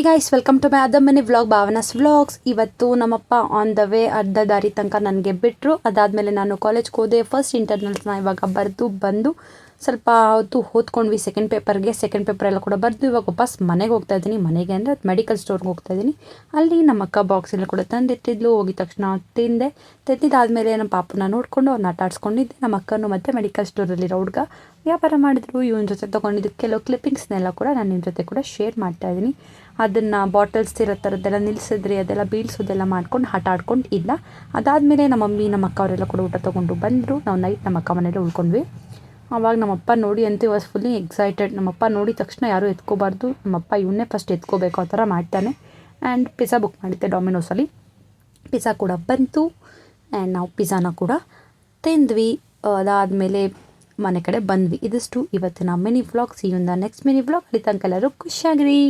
Hey guys, welcome to my other mini vlog, Bhavana's vlogs. ಇವತ್ತು ನಮ್ಮಪ್ಪ on the way ಅರ್ಧ ದಾರಿ ತನಕ ನನಗೆ ಬಿಟ್ಟರು. ಅದಾದಮೇಲೆ ನಾನು ಕಾಲೇಜ್ಗೆ ಹೋದೆ. ಫಸ್ಟ್ ಇಂಟರ್ನಲ್ಸ್ನ ಇವಾಗ ಬರೆದು ಬಂದು ಸ್ವಲ್ಪ ಹೊತ್ತು ಓದ್ಕೊಂಡ್ವಿ ಸೆಕೆಂಡ್ ಪೇಪರ್ ಎಲ್ಲ ಕೂಡ ಬರೆದು ಇವಾಗ ವಾಪಸ್ ಮನೆಗೆ ಹೋಗ್ತಾ ಇದ್ದೀನಿ. ಮನೆಗೆ ಅಂದರೆ ಮೆಡಿಕಲ್ ಸ್ಟೋರ್ಗೆ ಹೋಗ್ತಾ ಇದ್ದೀನಿ. ಅಲ್ಲಿ ನಮ್ಮ ಅಕ್ಕ ಬಾಕ್ಸ್ ಎಲ್ಲ ಕೂಡ ತಂದಿಟ್ಟಿದ್ಲು. ಹೋಗಿದ ತಕ್ಷಣ ತಿಂದಿದ್ದಾದಮೇಲೆ ನಮ್ಮ ಪಾಪನ ನೋಡಿಕೊಂಡು ಅವ್ರನ್ನ ಆಟ ಆಡಿಸ್ಕೊಂಡಿದ್ದೆ. ನಮ್ಮ ಅಕ್ಕನೂ ಮತ್ತು ಮೆಡಿಕಲ್ ಸ್ಟೋರಲ್ಲಿರೋ ಹುಡುಗ ವ್ಯಾಪಾರ ಮಾಡಿದ್ರು. ಇವನ ಜೊತೆ ತೊಗೊಂಡಿದ್ದು ಕೆಲವು ಕ್ಲಿಪ್ಪಿಂಗ್ಸ್ನೆಲ್ಲ ಕೂಡ ನಾನು ನಿಮ್ಮ ಜೊತೆ ಕೂಡ ಶೇರ್ ಮಾಡ್ತಾಯಿದ್ದೀನಿ. ಅದನ್ನು ಬಾಟಲ್ಸ್ ಇರೋ ಥರದ್ದೆಲ್ಲ ನಿಲ್ಲಿಸಿದ್ರಿ, ಅದೆಲ್ಲ ಬೀಳ್ಸೋದೆಲ್ಲ ಮಾಡ್ಕೊಂಡು ಆಟ ಆಡ್ಕೊಂಡು ಇಲ್ಲ. ಅದಾದಮೇಲೆ ನಮ್ಮ ಮಮ್ಮಿ ನಮ್ಮ ಅಕ್ಕ ಅವರೆಲ್ಲ ಕೂಡ ಊಟ ತೊಗೊಂಡು ಬಂದರು. ನಾವು ನೈಟ್ ನಮ್ಮ ಅಕ್ಕ ಮನೇಲಿ ಉಳ್ಕೊಂಡ್ವಿ. ಆವಾಗ ನಮ್ಮಪ್ಪ ನೋಡಿ ಅಂತೂ ವಾಸ್ ಫುಲ್ಲಿ ಎಕ್ಸೈಟೆಡ್. ನಮ್ಮಪ್ಪ ನೋಡಿದ ತಕ್ಷಣ ಯಾರೂ ಎತ್ಕೋಬಾರ್ದು, ನಮ್ಮಪ್ಪ ಇವನ್ನೇ ಫಸ್ಟ್ ಎತ್ಕೋಬೇಕು ಆ ಥರ ಮಾಡ್ತಾನೆ. ಆ್ಯಂಡ್ ಪಿಜ್ಜಾ ಬುಕ್ ಮಾಡಿದ್ದೆ ಡಾಮಿನೋಸಲ್ಲಿ. ಪಿಜ್ಜಾ ಕೂಡ ಬಂತು ಆ್ಯಂಡ್ ನಾವು ಪಿಜ್ಜಾನ ಕೂಡ ತಿಂದ್ವಿ. ಅದಾದಮೇಲೆ ಮನೆ ಕಡೆ ಬಂದ್ವಿ. ಇದಿಷ್ಟು ಇವತ್ತಿನ mini vlog. See you in the next mini vlog. ಅಲ್ಲಿ ತನಕ ಎಲ್ಲರೂ ಖುಷಿಯಾಗಿರಿ.